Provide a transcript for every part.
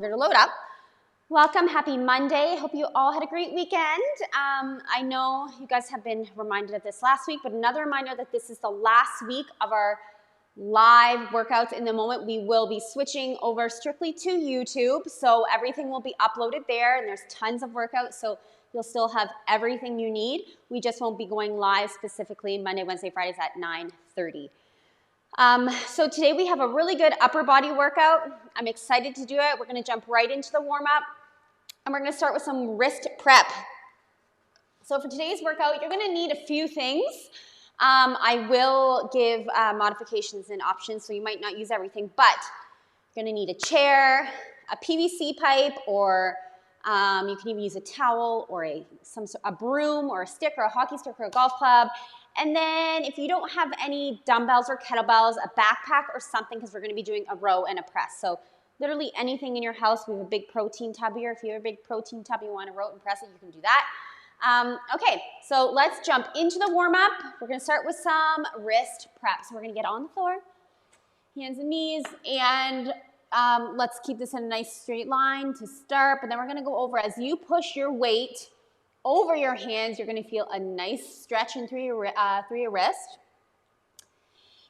To load up. Welcome, happy Monday. Hope you all had a great weekend. I know you guys have been reminded of this last week, but another reminder that this is the last week of our live workouts in the moment. We will be switching over strictly to YouTube, so everything will be uploaded there, and there's tons of workouts, so you'll still have everything you need. We just won't be going live specifically Monday, Wednesday, Fridays at 9:30. So today we have a really good upper body workout. I'm excited to do it. We're going to jump right into the warm-up, and we're going to start with some wrist prep. So for today's workout, you're going to need a few things. I will give modifications and options, so you might not use everything, but you're going to need a chair, a PVC pipe, or you can even use a towel or a broom or a stick or a hockey stick or a golf club. And then if you don't have any dumbbells or kettlebells, a backpack or something, because we're going to be doing a row and a press. So literally anything in your house. We have a big protein tub here. If you have a big protein tub and you want to row and press it, you can do that. Okay, so let's jump into the warm-up. We're going to start with some wrist prep. So we're going to get on the floor, hands and knees, and let's keep this in a nice straight line to start. But then we're going to go over as you push your weight over your hands, you're going to feel a nice stretch in through your wrist.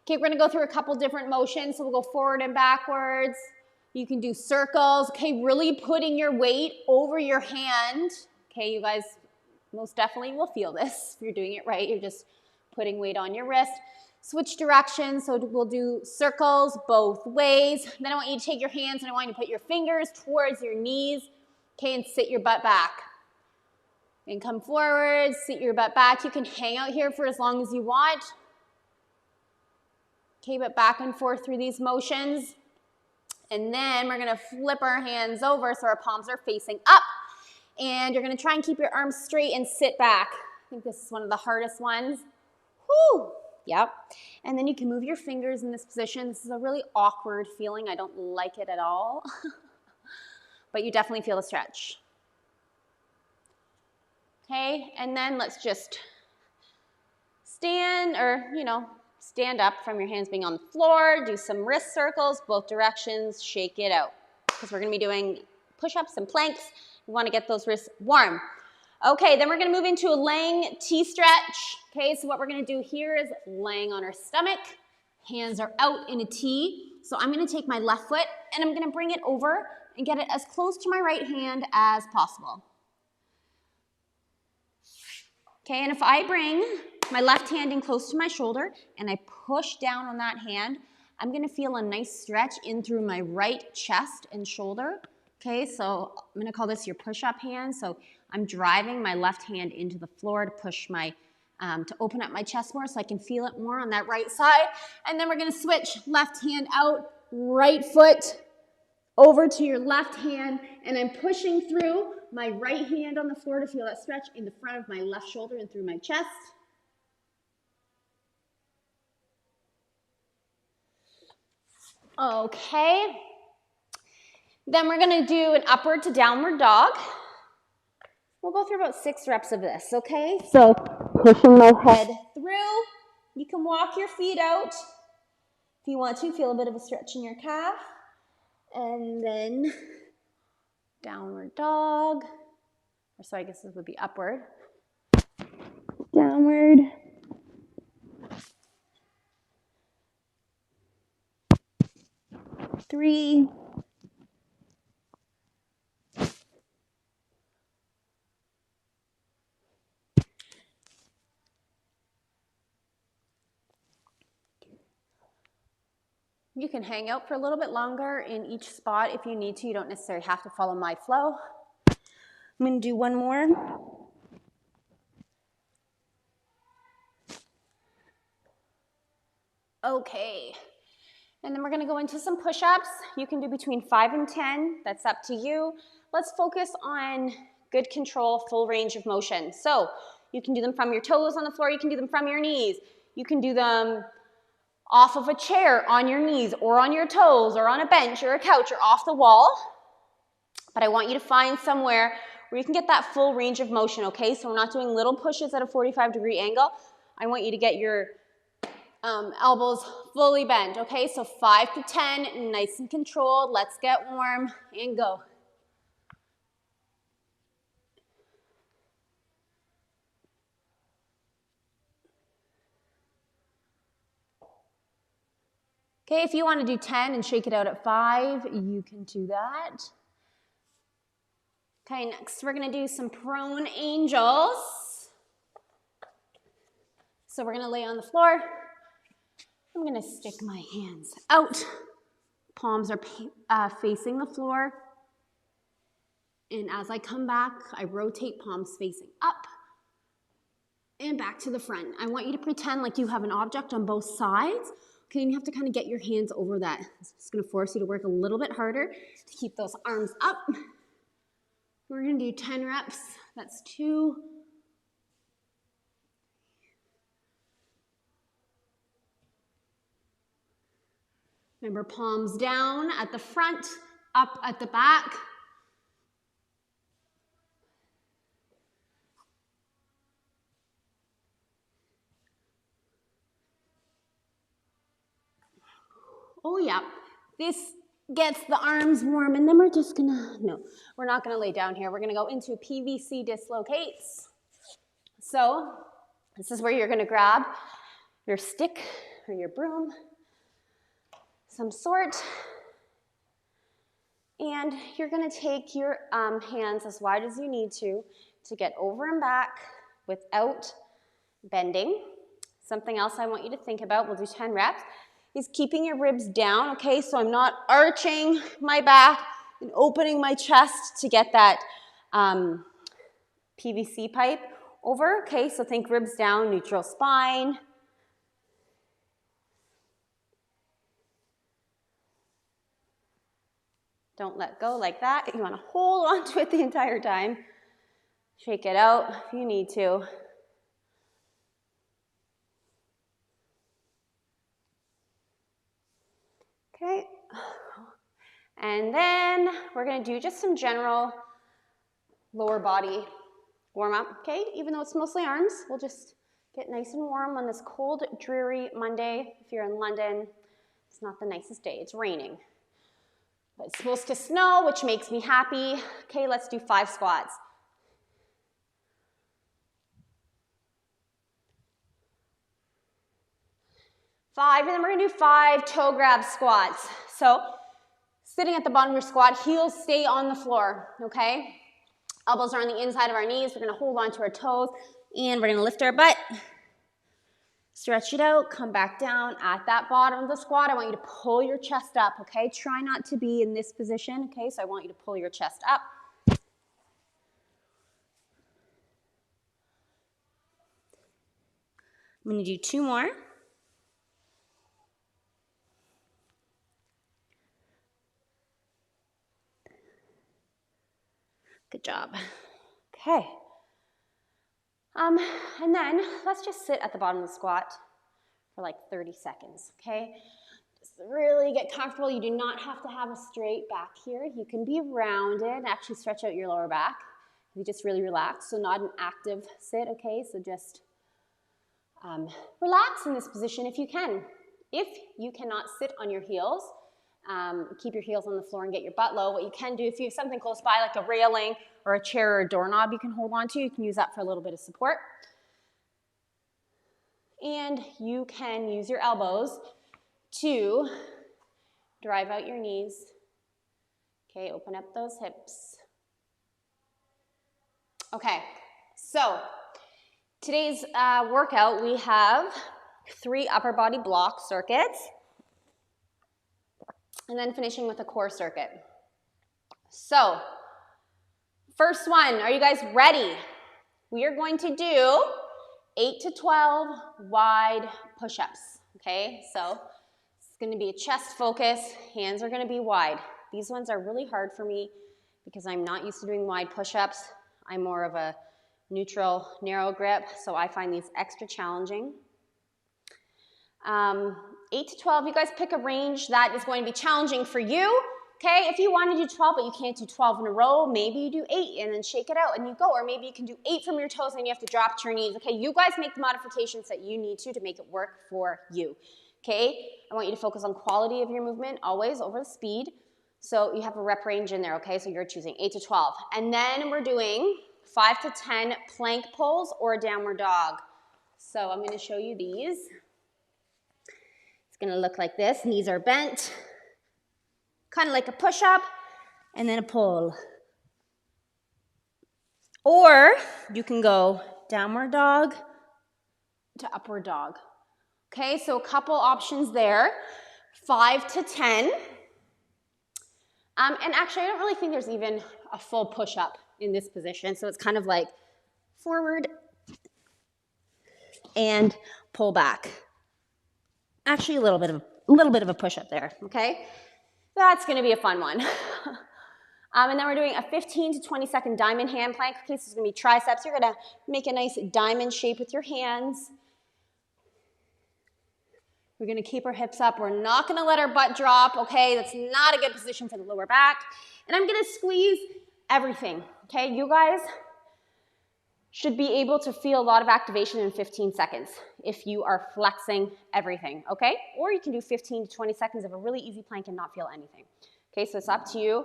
Okay, we're going to go through a couple different motions. So we'll go forward and backwards. You can do circles. Okay, really putting your weight over your hand. Okay, you guys most definitely will feel this. If you're doing it right, you're just putting weight on your wrist. Switch directions. So we'll do circles both ways. Then I want you to take your hands and I want you to put your fingers towards your knees. Okay, and sit your butt back. And come forward, sit your butt back. You can hang out here for as long as you want. Okay, but back and forth through these motions. And then we're going to flip our hands over so our palms are facing up. And you're going to try and keep your arms straight and sit back. I think this is one of the hardest ones. Whoo! Yep. And then you can move your fingers in this position. This is a really awkward feeling. I don't like it at all. But you definitely feel the stretch. Okay, and then let's just stand up from your hands being on the floor, do some wrist circles, both directions, shake it out. Because we're going to be doing push-ups and planks. We want to get those wrists warm. Okay, then we're going to move into a laying T-stretch. Okay, so what we're going to do here is laying on our stomach. Hands are out in a T. So I'm going to take my left foot and I'm going to bring it over and get it as close to my right hand as possible. Okay, and if I bring my left hand in close to my shoulder and I push down on that hand, I'm going to feel a nice stretch in through my right chest and shoulder. Okay, so I'm going to call this your push-up hand. So I'm driving my left hand into the floor to push to open up my chest more so I can feel it more on that right side. And then we're going to switch left hand out, right foot over to your left hand, and I'm pushing through my right hand on the floor to feel that stretch in the front of my left shoulder and through my chest. Okay. Then we're going to do an upward to downward dog. We'll go through about 6 reps of this, okay? So pushing my head through. You can walk your feet out if you want to. Feel a bit of a stretch in your calf. And then downward dog, or so I guess this would be upward. Downward. Three. You can hang out for a little bit longer in each spot if you need to. You don't necessarily have to follow my flow. I'm going to do one more. Okay. And then we're going to go into some push-ups. You can do between 5 and 10. That's up to you. Let's focus on good control, full range of motion. So you can do them from your toes on the floor. You can do them from your knees. You can do them off of a chair, on your knees, or on your toes, or on a bench, or a couch, or off the wall. But I want you to find somewhere where you can get that full range of motion, okay? So we're not doing little pushes at a 45-degree angle. I want you to get your Elbows fully bent, okay? So 5 to 10, nice and controlled. Let's get warm and go. Okay, if you want to do 10 and shake it out at 5, you can do that. Okay, next we're going to do some prone angels. So we're going to lay on the floor. I'm going to stick my hands out. Palms are facing the floor. And as I come back, I rotate palms facing up and back to the front. I want you to pretend like you have an object on both sides. Okay, and you have to kind of get your hands over that. It's going to force you to work a little bit harder to keep those arms up. We're going to do 10 reps. That's 2. Remember, palms down at the front, up at the back. Oh yeah, this gets the arms warm, and then we're just gonna, no, we're not gonna lay down here. We're gonna go into PVC dislocates. So this is where you're gonna grab your stick or your broom, some sort, and you're gonna take your hands as wide as you need to get over and back without bending. Something else I want you to think about, we'll do 10 reps, is keeping your ribs down, okay? So I'm not arching my back and opening my chest to get that PVC pipe over, okay? So think ribs down, neutral spine. Don't let go like that. You want to hold on to it the entire time. Shake it out if you need to. Okay, and then we're going to do just some general lower body warm up, okay? Even though it's mostly arms, we'll just get nice and warm on this cold, dreary Monday. If you're in London, it's not the nicest day, it's raining. But it's supposed to snow, which makes me happy. Okay, let's do 5 squats. 5, and then we're gonna do 5 toe grab squats. So sitting at the bottom of your squat, heels stay on the floor, okay? Elbows are on the inside of our knees. We're gonna hold on to our toes, and we're gonna lift our butt, stretch it out, come back down. At that bottom of the squat, I want you to pull your chest up, okay? Try not to be in this position, okay? So I want you to pull your chest up. I'm gonna do 2 more. Good job. Okay. And then let's just sit at the bottom of the squat for like 30 seconds, okay? Just really get comfortable. You do not have to have a straight back here. You can be rounded, actually stretch out your lower back. You just really relax, so not an active sit, okay? So just relax in this position if you can. If you cannot sit on your heels, keep your heels on the floor and get your butt low. What you can do, if you have something close by like a railing or a chair or a doorknob you can hold on to, you can use that for a little bit of support. And you can use your elbows to drive out your knees. Okay, open up those hips. Okay, so today's workout, we have 3 upper body block circuits, and then finishing with a core circuit. So, first one, are you guys ready? We are going to do 8 to 12 wide push-ups, okay? So, it's gonna be a chest focus, hands are gonna be wide. These ones are really hard for me because I'm not used to doing wide push-ups. I'm more of a neutral, narrow grip, so I find these extra challenging. 8 to 12, you guys pick a range that is going to be challenging for you. Okay, if you want to do 12, but you can't do 12 in a row, maybe you do 8 and then shake it out and you go. Or maybe you can do 8 from your toes and you have to drop to your knees. Okay, you guys make the modifications that you need to make it work for you. Okay, I want you to focus on quality of your movement always over the speed. So you have a rep range in there, okay? So you're choosing 8 to 12. And then we're doing 5 to 10 plank pulls or a downward dog. So I'm going to show you these. It's going to look like this. Knees are bent. Kind of like a push-up, and then a pull. Or you can go downward dog to upward dog. Okay, so a couple options there. 5 to 10. And actually, I don't really think there's even a full push-up in this position. So it's kind of like forward and pull back. Actually, a little bit of a push-up there, okay? That's going to be a fun one. And then we're doing a 15 to 20 second diamond hand plank. Okay, so it's going to be triceps. You're going to make a nice diamond shape with your hands. We're going to keep our hips up. We're not going to let our butt drop, okay? That's not a good position for the lower back. And I'm going to squeeze everything, okay? You guys should be able to feel a lot of activation in 15 seconds if you are flexing everything, okay? Or you can do 15 to 20 seconds of a really easy plank and not feel anything. Okay, so it's up to you.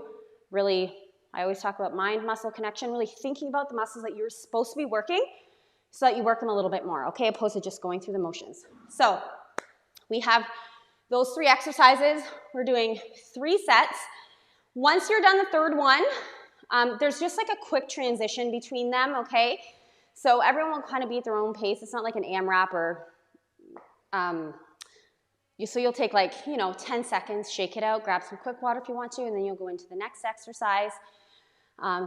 Really, I always talk about mind-muscle connection, really thinking about the muscles that you're supposed to be working so that you work them a little bit more, okay, opposed to just going through the motions. So we have those 3 exercises. We're doing 3 sets. Once you're done the third one, there's just like a quick transition between them, okay? So everyone will kind of be at their own pace. It's not like an AMRAP or, so you'll take like, 10 seconds, shake it out, grab some quick water if you want to, and then you'll go into the next exercise.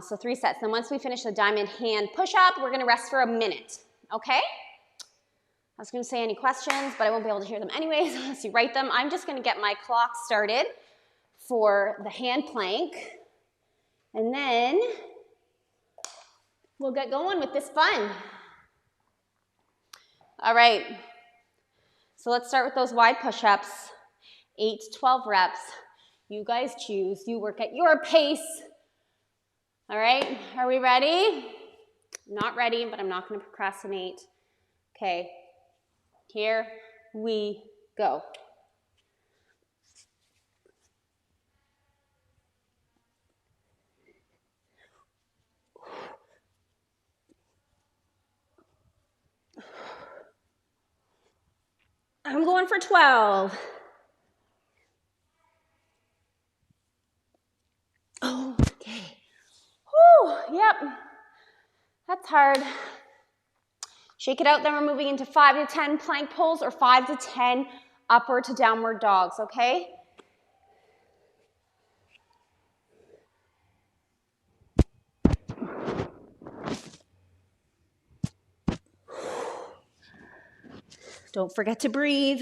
So 3 sets. Then once we finish the diamond hand push-up, we're gonna rest for a minute, okay? I was gonna say any questions, but I won't be able to hear them anyways unless you write them. I'm just gonna get my clock started for the hand plank. And then we'll get going with this fun. All right, so let's start with those wide push-ups, 8 to 12 reps. You guys choose, you work at your pace. All right, are we ready? Not ready, but I'm not gonna procrastinate. Okay, here we go. I'm going for 12. Okay. Whew, yep. That's hard. Shake it out, then we're moving into 5 to 10 plank pulls or 5 to 10 upward to downward dogs, okay? Don't forget to breathe.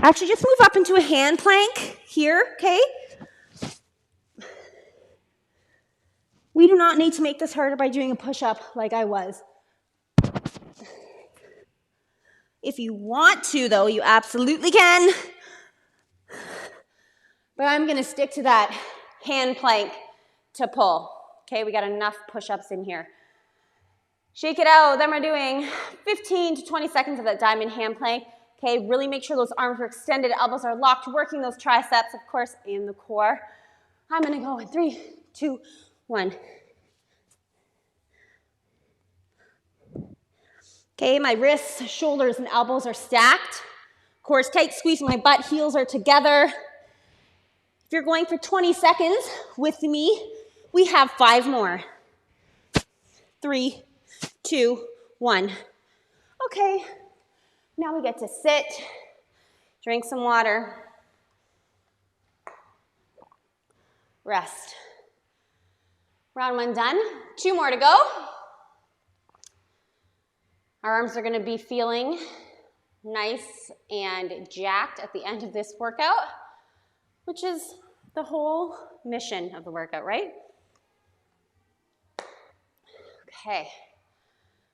Actually, just move up into a hand plank here, okay? We do not need to make this harder by doing a push-up like I was. If you want to, though, you absolutely can. But I'm going to stick to that hand plank to pull. Okay, we got enough push-ups in here. Shake it out. Then we're doing 15 to 20 seconds of that diamond hand plank. Okay, really make sure those arms are extended, elbows are locked, working those triceps, of course, and the core. I'm going to go in 3, 2, 1. Okay, my wrists, shoulders, and elbows are stacked. Core's tight, squeezing my butt, heels are together. If you're going for 20 seconds with me, we have 5 more. 3, 2, 1. Okay, now we get to sit, drink some water, rest. Round 1 done. 2 more to go. Our arms are going to be feeling nice and jacked at the end of this workout, which is the whole mission of the workout, right? Okay,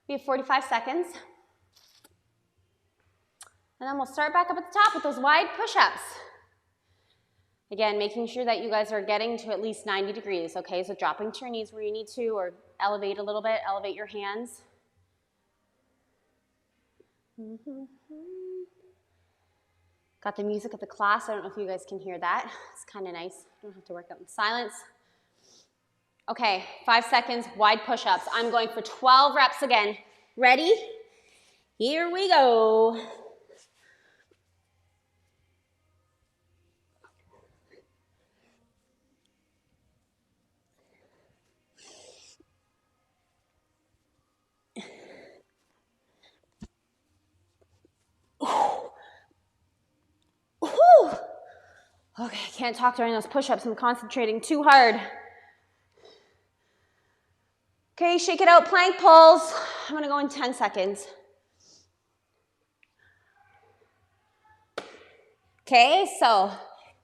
we have 45 seconds. And then we'll start back up at the top with those wide push-ups. Again, making sure that you guys are getting to at least 90 degrees, okay? So dropping to your knees where you need to, or elevate a little bit, elevate your hands. Got the music of the class. I don't know if you guys can hear that. It's kind of nice. Don't have to work out in silence. Okay, 5 seconds, wide push-ups. I'm going for 12 reps again. Ready? Here we go. Okay, I can't talk during those push-ups. I'm concentrating too hard. Okay, shake it out, plank pulls. I'm gonna go in 10 seconds. Okay, so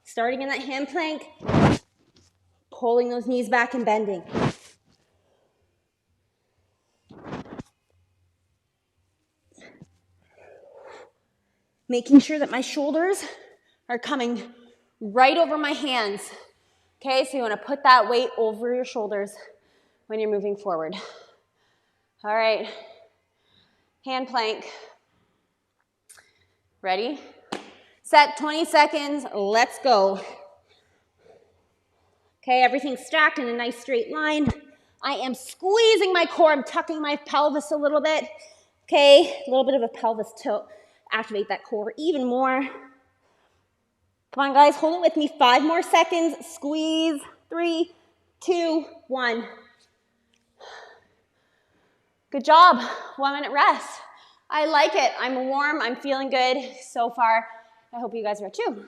starting in that hand plank, pulling those knees back and bending. Making sure that my shoulders are coming right over my hands. Okay, so you want to put that weight over your shoulders when you're moving forward. All right, hand plank. Ready? Set, 20 seconds, let's go. Okay, everything's stacked in a nice straight line. I am squeezing my core, I'm tucking my pelvis a little bit. Okay, a little bit of a pelvis tilt. Activate that core even more. Come on, guys, hold it with me. 5 more seconds. Squeeze. 3, 2, 1. Good job. 1 minute rest. I like it. I'm warm. I'm feeling good so far. I hope you guys are too.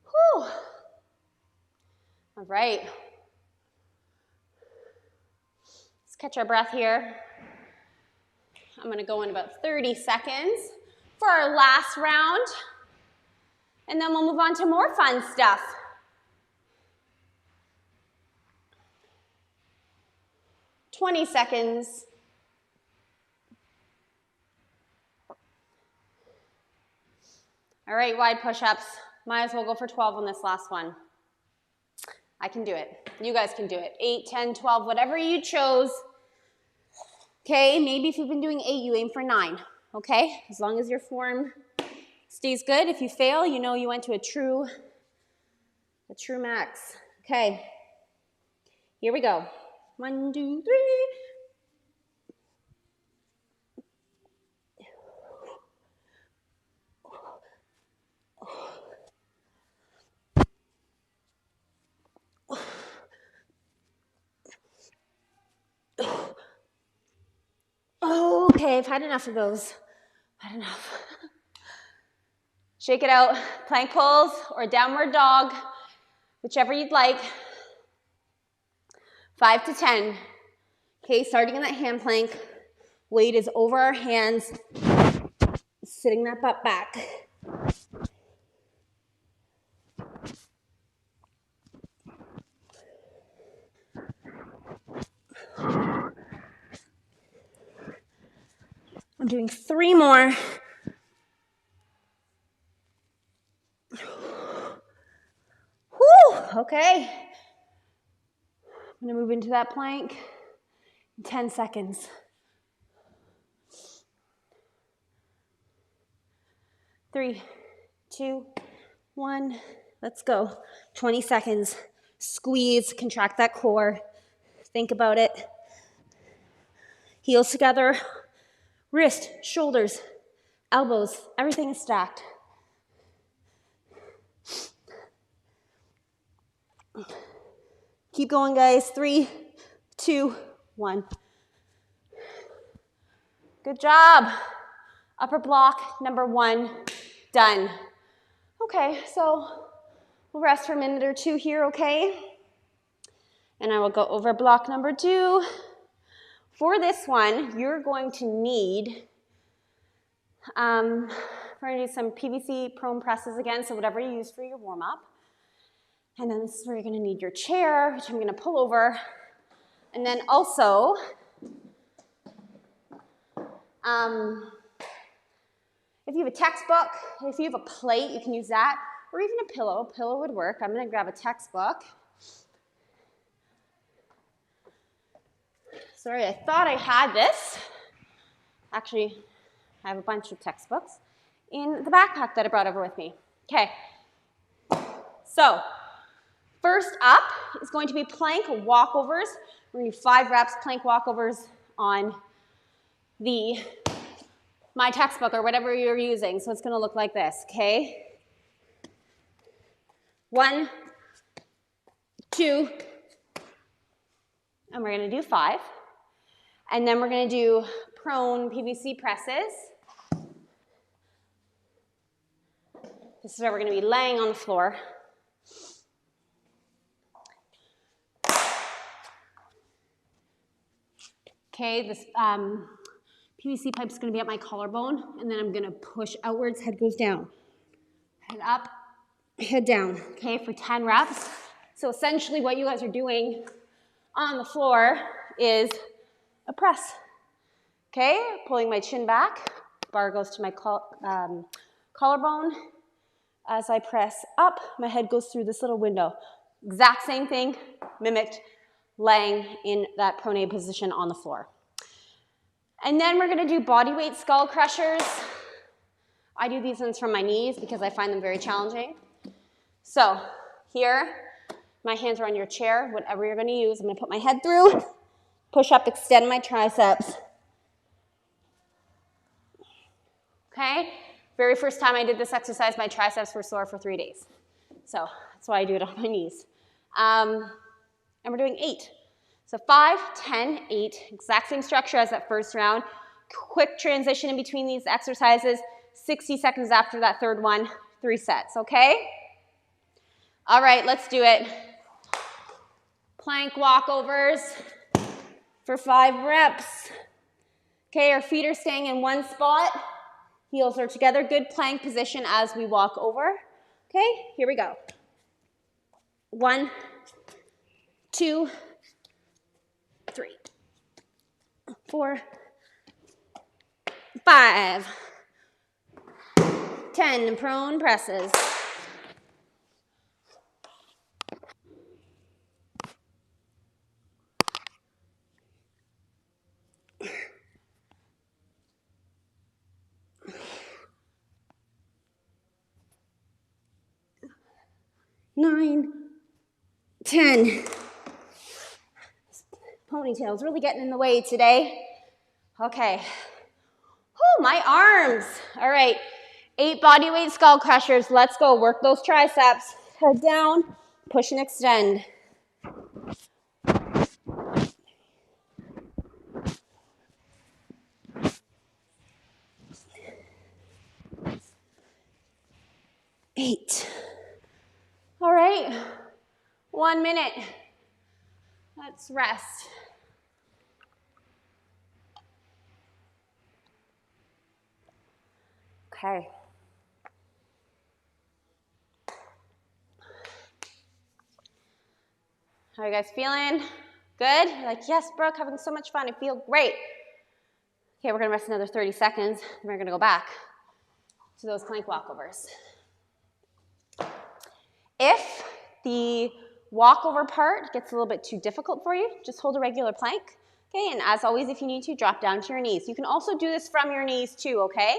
Whew. All right. Let's catch our breath here. I'm going to go in about 30 seconds for our last round. And then we'll move on to more fun stuff. "20 seconds. All right, wide push-ups. Might as well go for 12 on this last one. I can do it. You guys can do it. 8, 10, 12, whatever you chose. Okay, maybe if you've been doing 8, you aim for 9. Okay, as long as your form stays good. If you fail, you know you went to a true max. Okay, here we go. 1, 2, 3. Okay, I've had enough of those. Had enough. Shake it out. Plank pulls or downward dog, whichever you'd like. 5 to 10. Okay, starting in that hand plank. Weight is over our hands. Sitting that butt back. I'm doing 3 more. Whew, okay. I'm gonna move into that plank in 10 seconds. 3, 2, 1, let's go. 20 seconds. Squeeze, contract that core. Think about it. Heels together. Wrist, shoulders, elbows, everything is stacked. Keep going, guys. 3, 2, 1. Good job. Upper block, number 1, done. Okay, so we'll rest for a minute or 2 here, okay? And I will go over block number 2. For this one, you're going to need, we're going to do some PVC prone presses again, so whatever you use for your warm-up. And then this is where you're going to need your chair, which I'm going to pull over. And then also, if you have a textbook, if you have a plate, you can use that, or even a pillow. A pillow would work. I'm going to grab a textbook. Sorry, I thought I had this. Actually, I have a bunch of textbooks in the backpack that I brought over with me. Okay, so first up is going to be plank walkovers. We're going to do 5 reps plank walkovers on my textbook or whatever you're using. So it's going to look like this, okay? 1, 2, and we're going to do 5. And then we're going to do prone PVC presses. This is where we're going to be laying on the floor. Okay, this PVC pipe is going to be at my collarbone, and then I'm going to push outwards, head goes down. Head up, head down, okay, for 10 reps. So essentially what you guys are doing on the floor is a press, okay? Pulling my chin back, bar goes to my collarbone. As I press up, my head goes through this little window. Exact same thing, mimicked, laying in that pronate position on the floor. And then we're gonna do body weight skull crushers. I do these ones from my knees because I find them very challenging. So here, my hands are on your chair, whatever you're gonna use. I'm gonna put my head through, push up, extend my triceps. Okay, very first time I did this exercise, my triceps were sore for 3 days. So that's why I do it on my knees. And we're doing 8. So 5, 10, 8, exact same structure as that first round. Quick transition in between these exercises, 60 seconds after that third one, 3 sets, okay? All right, let's do it. Plank walkovers for 5 reps. Okay, our feet are staying in one spot. Heels are together, good plank position as we walk over. Okay, here we go. 1, 2, 3, 4, 5, 10 prone presses. Nine, 10. Ponytail's really getting in the way today. Okay. Oh, my arms. All right. 8 body weight skull crushers. Let's go. Work those triceps. Head down. Push and extend. Eight. All right. 1 minute. Let's rest. Okay. How are you guys feeling? Good? You're like, yes, Brooke, having so much fun. I feel great. Okay, we're gonna rest another 30 seconds. And we're gonna go back to those plank walkovers. If the walkover part gets a little bit too difficult for you, just hold a regular plank. Okay, and as always, if you need to, drop down to your knees. You can also do this from your knees too, okay?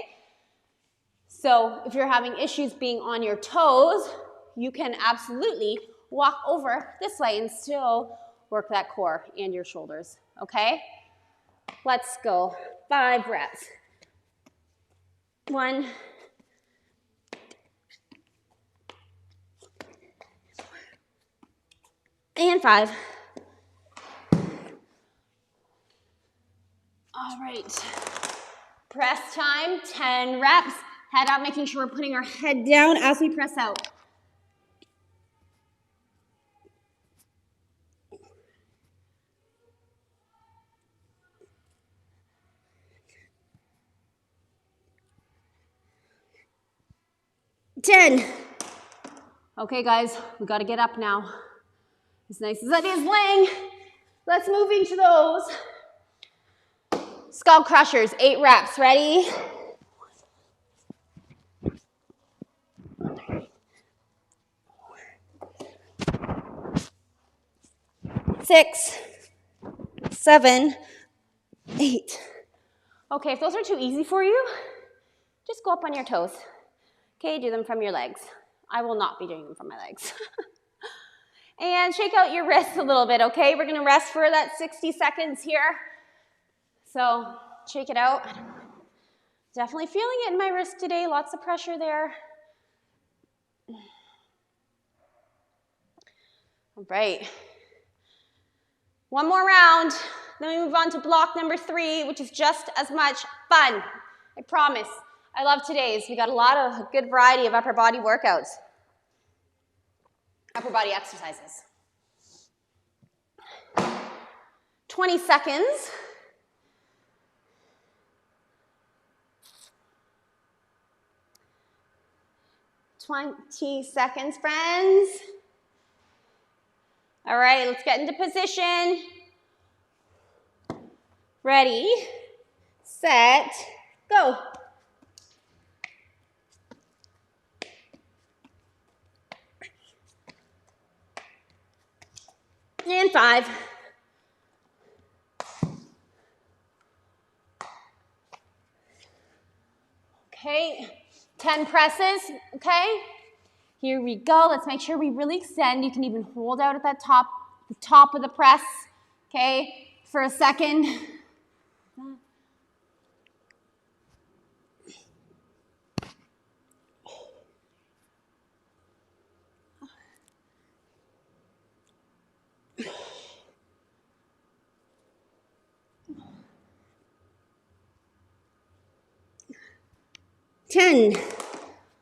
So if you're having issues being on your toes, you can absolutely walk over this way and still work that core and your shoulders, okay? Let's go. 5 reps. 1, and 5. All right. Press time, 10 reps. Head out, making sure we're putting our head down as we press out. Ten. Okay, guys, we got to get up now. As nice as that is laying, Let's move into those skull crushers, 8 reps. Ready? 6, 7, 8. Okay, if those are too easy for you, just go up on your toes. Okay, do them from your legs. I will not be doing them from my legs. And shake out your wrists a little bit, okay? We're gonna rest for that 60 seconds here. So shake it out. Definitely feeling it in my wrist today, lots of pressure there. All right. One more round, then we move on to block number 3, which is just as much fun. I promise. I love today's. We got a lot of good variety of upper body workouts. Upper body exercises. 20 seconds. Friends. All right, let's get into position. Ready, set, go. And 5. Okay, 10 presses, okay? Here we go. Let's make sure we really extend. You can even hold out at that the top of the press, okay, for a second.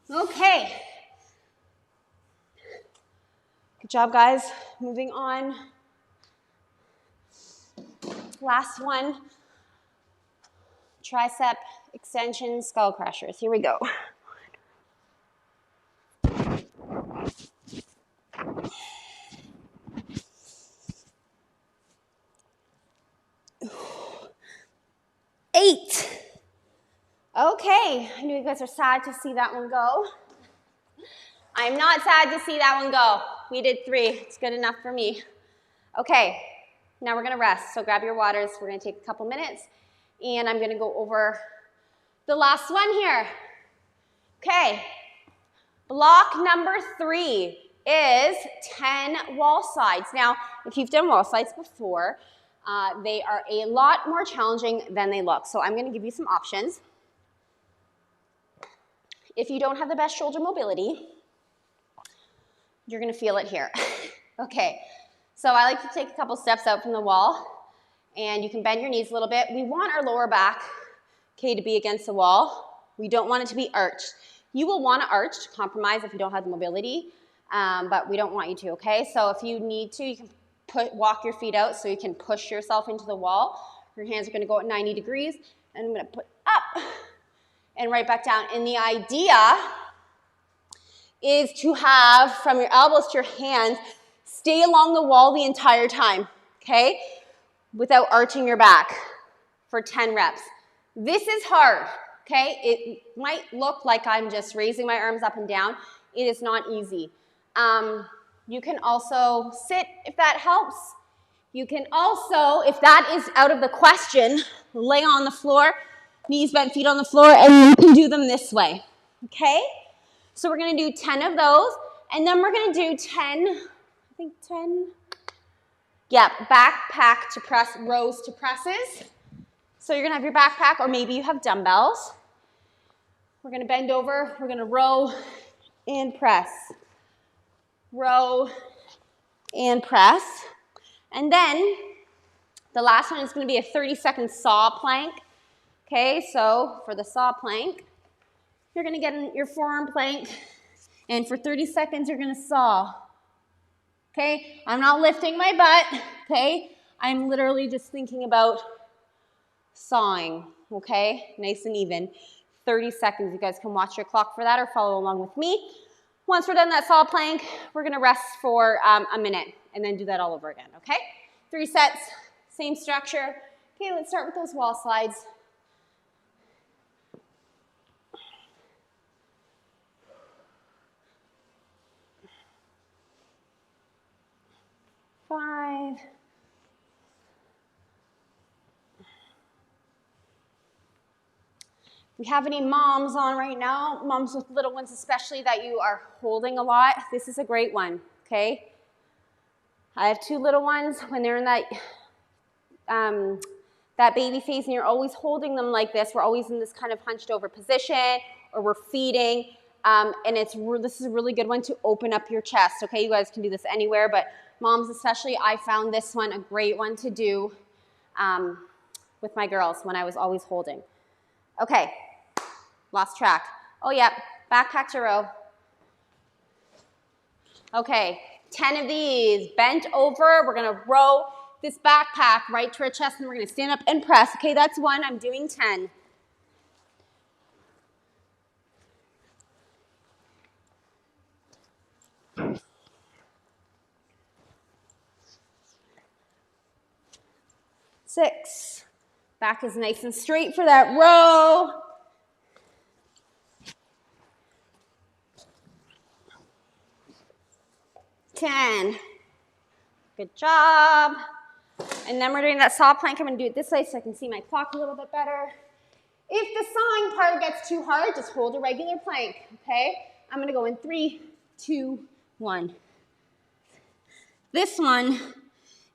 Okay. Good job, guys. Moving on. Last one. Tricep extension skull crushers. Here we go. Eight. Okay, I know you guys are sad to see that one go. I'm not sad to see that one go. We did 3. It's good enough for me. Okay, now we're going to rest. So grab your waters. We're going to take a couple minutes, and I'm going to go over the last one here. Okay, block number 3 is 10 wall slides. Now, if you've done wall slides before, they are a lot more challenging than they look. So I'm going to give you some options. If you don't have the best shoulder mobility, you're going to feel it here. Okay, so I like to take a couple steps out from the wall, and you can bend your knees a little bit. We want our lower back, okay, to be against the wall. We don't want it to be arched. You will want to arch to compromise if you don't have the mobility, but we don't want you to, okay? So if you need to, you can walk your feet out so you can push yourself into the wall. Your hands are going to go at 90 degrees, and I'm going to put up and right back down. And the idea is to have, from your elbows to your hands, stay along the wall the entire time, okay? Without arching your back for 10 reps. This is hard, okay? It might look like I'm just raising my arms up and down. It is not easy. You can also sit if that helps. You can also, if that is out of the question, lay on the floor, knees bent, feet on the floor, and you can do them this way, okay? So we're going to do 10 of those, and then we're going to do 10, backpack to press, rows to presses. So you're going to have your backpack, or maybe you have dumbbells. We're going to bend over, we're going to row and press. Row and press. And then the last one is going to be a 30-second saw plank. Okay, so for the saw plank, you're going to get in your forearm plank, and for 30 seconds, you're going to saw. Okay, I'm not lifting my butt, okay? I'm literally just thinking about sawing, okay? Nice and even. 30 seconds. You guys can watch your clock for that or follow along with me. Once we're done that saw plank, we're going to rest for a minute and then do that all over again, okay? 3 sets, same structure. Okay, let's start with those wall slides. Five. We have any moms on right now, moms with little ones especially, that you are holding a lot, this is a great one, okay? I have 2 little ones. When they're in that baby phase and you're always holding them like this, we're always in this kind of hunched over position, or we're feeding, and this is a really good one to open up your chest, okay? You guys can do this anywhere, but moms especially, I found this one a great one to do with my girls when I was always holding. Okay. Lost track. Oh, yeah, backpack to row. Okay, 10 of these. Bent over, we're gonna row this backpack right to our chest, and we're gonna stand up and press. Okay, that's 1, I'm doing 10. Six. Back is nice and straight for that row. 10. Good job. And then we're doing that saw plank. I'm going to do it this way so I can see my clock a little bit better. If the sawing part gets too hard, just hold a regular plank, okay? I'm going to go in 3, 2, 1. This one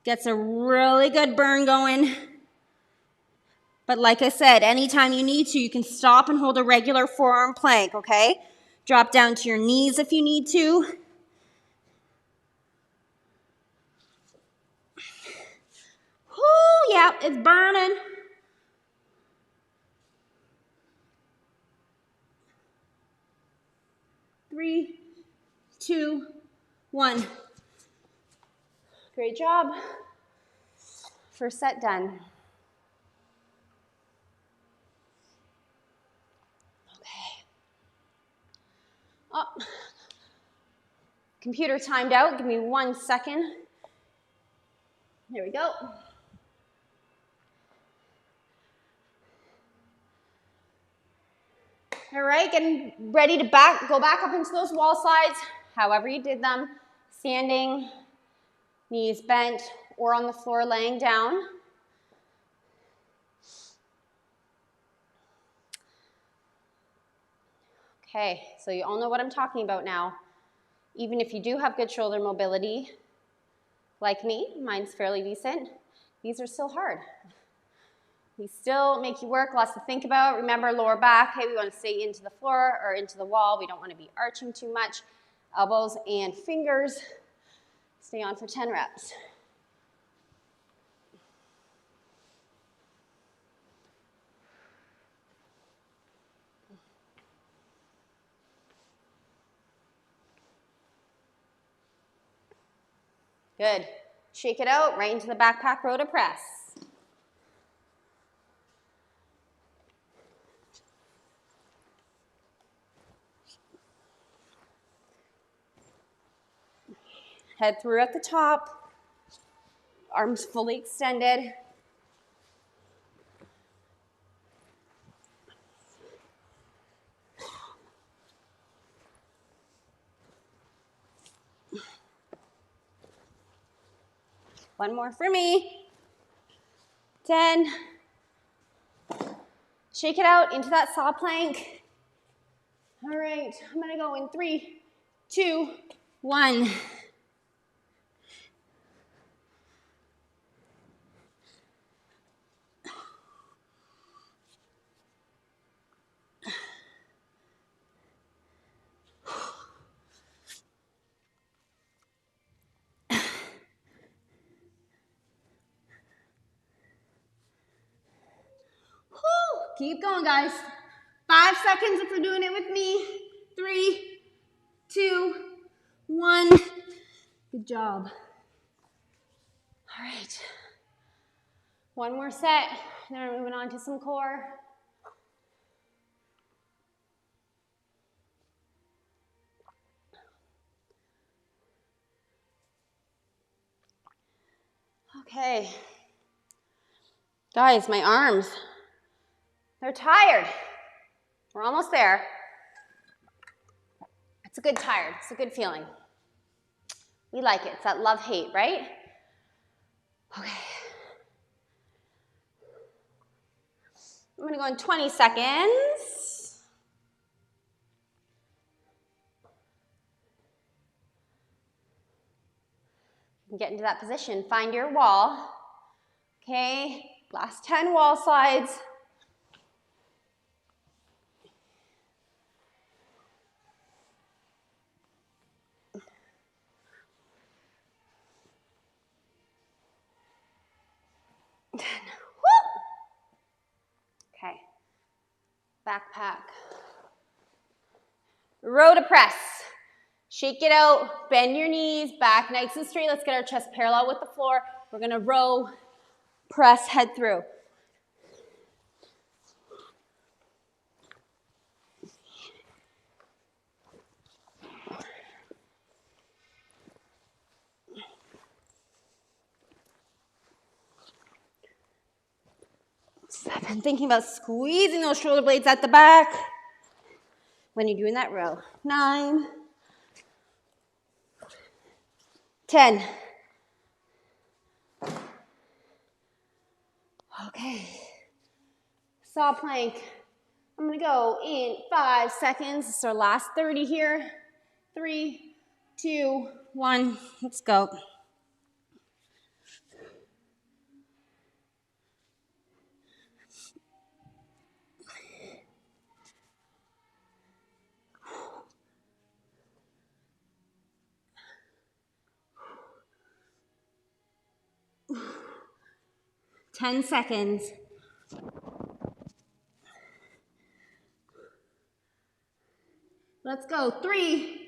gets a really good burn going. But like I said, anytime you need to, you can stop and hold a regular forearm plank, okay? Drop down to your knees if you need to. Whoo, yeah, it's burning. Three, 2, 1. Great job. First set done. Okay. Oh, computer timed out. Give me 1 second. Here we go. All right, getting ready to go back up into those wall slides, however you did them, standing, knees bent, or on the floor laying down. Okay, so you all know what I'm talking about now. Even if you do have good shoulder mobility, like me, mine's fairly decent, these are still hard. These still make you work, lots to think about. Remember, lower back, hey, we want to stay into the floor or into the wall. We don't want to be arching too much. Elbows and fingers. Stay on for 10 reps. Good. Shake it out, right into the backpack row to press. Head through at the top, arms fully extended. One more for me. 10. Shake it out into that saw plank. All right, I'm gonna go in 3, 2, 1. Keep going, guys. 5 seconds if you're doing it with me. 3, 2, 1. Good job. All right. One more set, then we're moving on to some core. Okay. Guys, my arms, they're tired. We're almost there. It's a good tired. It's a good feeling. We like it. It's that love-hate, right? Okay. I'm going to go in 20 seconds. Get into that position. Find your wall. Okay. Last 10 wall slides. Okay. Backpack. Row to press. Shake it out. Bend your knees. Back nice and straight. Let's get our chest parallel with the floor. We're going to row, press, head through. I'm thinking about squeezing those shoulder blades at the back when you're doing that row. 9, 10. Okay. Saw plank. I'm going to go in 5 seconds. This is our last 30 here. 3, 2, 1. Let's go. Ten seconds. Let's go. 3,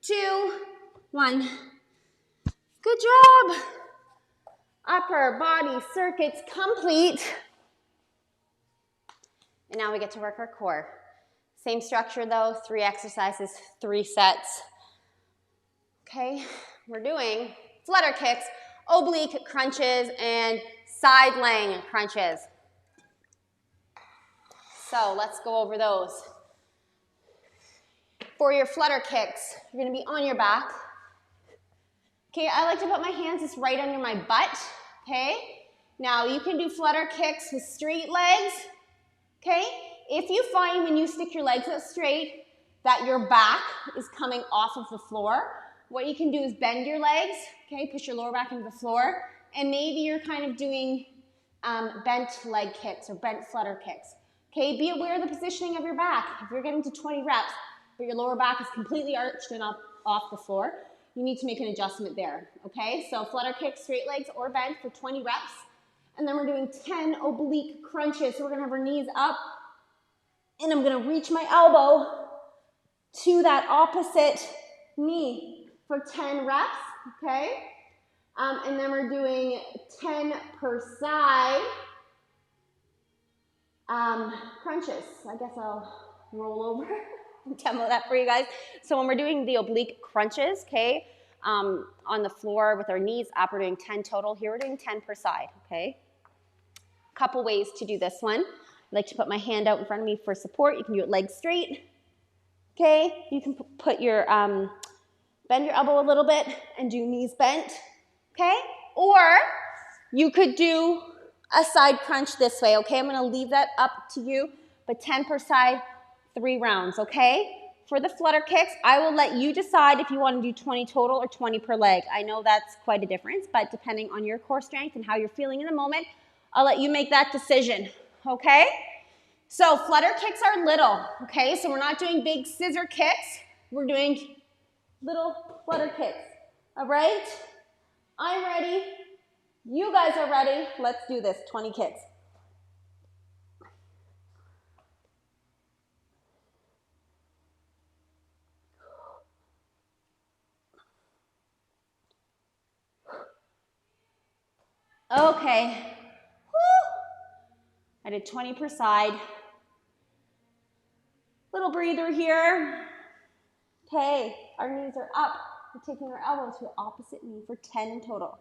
2, 1. Good job. Upper body circuits complete. And now we get to work our core. Same structure though, 3 exercises, 3 sets. Okay, we're doing flutter kicks, oblique crunches, and side lang crunches. So let's go over those. For your flutter kicks, you're gonna be on your back. Okay, I like to put my hands just right under my butt, okay? Now you can do flutter kicks with straight legs, okay? If you find when you stick your legs out straight that your back is coming off of the floor, what you can do is bend your legs, okay? Push your lower back into the floor, and maybe you're kind of doing bent leg kicks or bent flutter kicks. Okay, be aware of the positioning of your back. If you're getting to 20 reps, but your lower back is completely arched and up off the floor, you need to make an adjustment there, okay? So flutter kicks, straight legs, or bent for 20 reps. And then we're doing 10 oblique crunches. So we're gonna have our knees up, and I'm gonna reach my elbow to that opposite knee for 10 reps, okay? And then we're doing 10 per side crunches. I guess I'll roll over and demo that for you guys. So when we're doing the oblique crunches, okay, on the floor with our knees up, we're doing 10 total. Here we're doing 10 per side, okay? Couple ways to do this one. I like to put my hand out in front of me for support. You can do it legs straight, okay? You can put your, bend your elbow a little bit and do knees bent, okay? Or you could do a side crunch this way, okay? I'm gonna leave that up to you, but 10 per side, 3 rounds, okay? For the flutter kicks, I will let you decide if you wanna do 20 total or 20 per leg. I know that's quite a difference, but depending on your core strength and how you're feeling in the moment, I'll let you make that decision, okay? So flutter kicks are little, okay? So we're not doing big scissor kicks. We're doing little flutter kicks, all right? I'm ready. You guys are ready. Let's do this, 20 kicks. Okay. Woo. I did 20 per side. Little breather here. Okay, our knees are up. We're taking our elbows to the opposite knee for 10 total.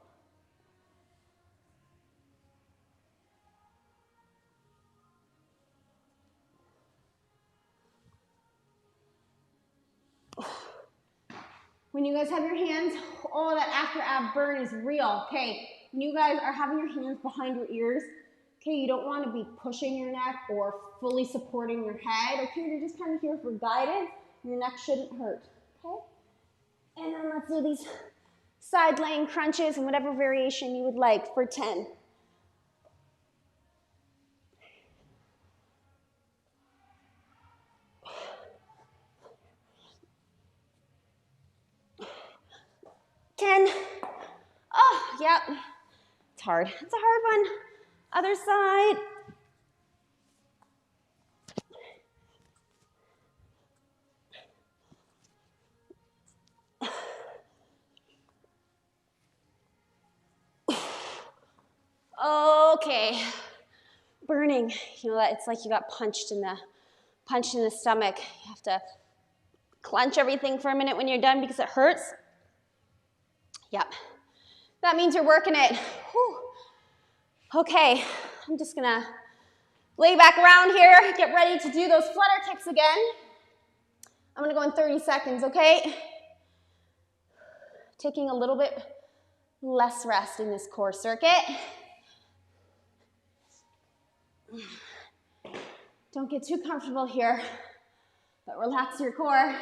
When you guys have your hands, oh, that after ab burn is real. Okay, when you guys are having your hands behind your ears, okay, you don't want to be pushing your neck or fully supporting your head. Okay, you're just kind of here for guidance. Your neck shouldn't hurt. Okay, and then let's do these side laying crunches in whatever variation you would like for 10. Oh, yep. It's hard. It's a hard one. Other side. Okay. Burning. You know that it's like you got punched in the stomach. You have to clench everything for a minute when you're done because it hurts. Yep. That means you're working it. Whew. Okay, I'm just gonna lay back around here, get ready to do those flutter kicks again. I'm gonna go in 30 seconds, okay? Taking a little bit less rest in this core circuit. Don't get too comfortable here, but relax your core,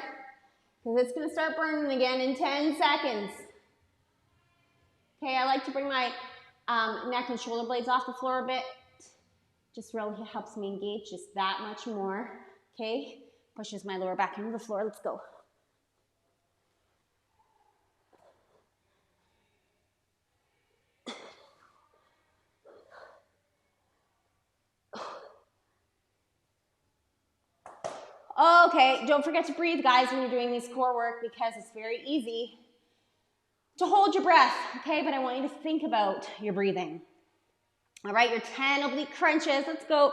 because it's gonna start burning again in 10 seconds. Okay, I like to bring my neck and shoulder blades off the floor a bit. Just really helps me engage just that much more. Okay, pushes my lower back into the floor. Let's go. Okay, don't forget to breathe, guys, when you're doing this core work, because it's very easy to hold your breath, okay? But I want you to think about your breathing. All right, your 10 oblique crunches. Let's go.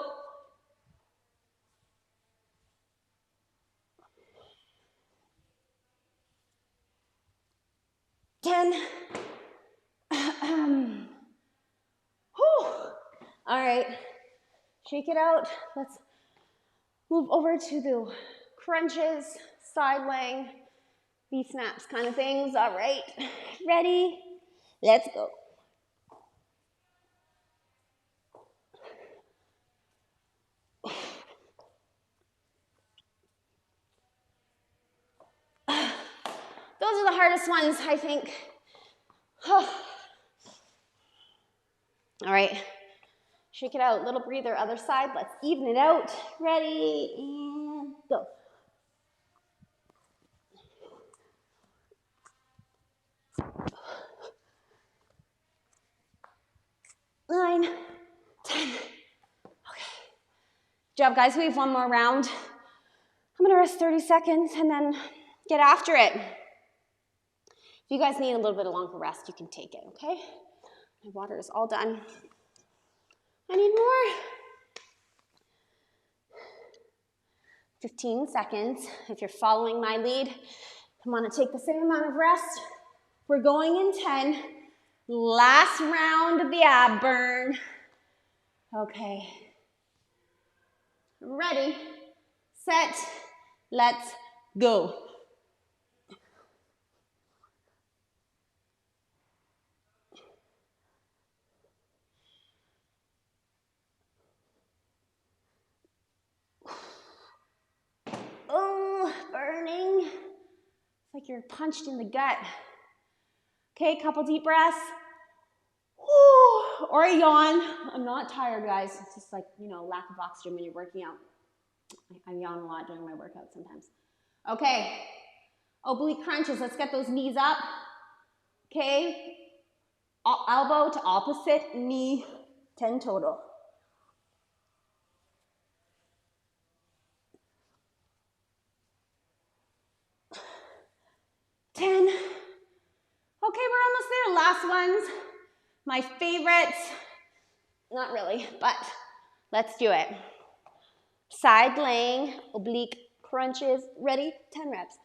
All right, shake it out. Let's move over to the crunches, side laying, V-snaps kind of things. All right, ready? Let's go. Those are the hardest ones, I think. All right, shake it out. Little breather, other side. Let's even it out. Ready, and go. 9, 10. Okay. Good job, guys. We have one more round. I'm gonna rest 30 seconds and then get after it. If you guys need a little bit of longer rest, you can take it, okay? My water is all done. I need more. 15 seconds. If you're following my lead, I want to take the same amount of rest. We're going in 10. Last round of the ab burn. Okay. Ready, set, let's go. Oh, burning. It's like you're punched in the gut. Okay, couple deep breaths. Whew, or a yawn. I'm not tired, guys. It's just like, you know, lack of oxygen when you're working out. I yawn a lot during my workout sometimes. Okay, oblique crunches. Let's get those knees up. Okay, elbow to opposite knee, 10 total. 10. Okay, we're almost there. Last ones. My favorites. Not really, but let's do it. Side laying, oblique crunches. Ready? 10 reps.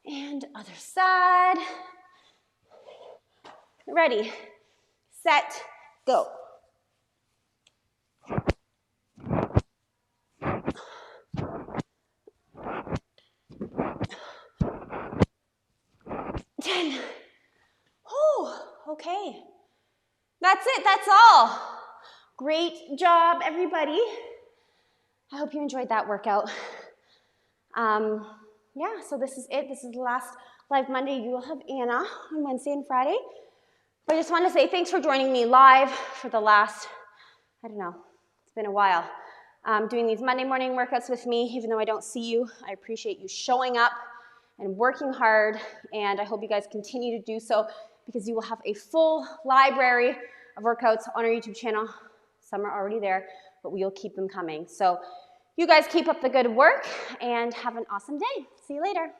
And other side. Ready, set, go. 10. Whew, okay. That's it, that's all. Great job, everybody. I hope you enjoyed that workout. Yeah, so this is it. This is the last live Monday. You will have Anna on Wednesday and Friday. But I just want to say thanks for joining me live for the last, I don't know, it's been a while. Doing these Monday morning workouts with me, even though I don't see you. I appreciate you showing up and working hard, and I hope you guys continue to do so because you will have a full library of workouts on our YouTube channel. Some are already there, but we'll keep them coming. So you guys keep up the good work and have an awesome day. See you later.